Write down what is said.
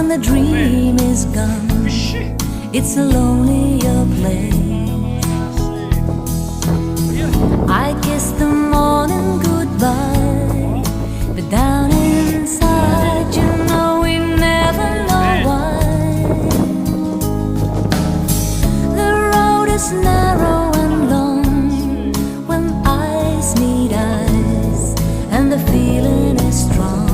when the dream is gone, it's a lonelier place. I kiss the morning goodbye, but down inside, you know we never know why. The road is narrow and long when eyes meet eyes, and the feeling is strong.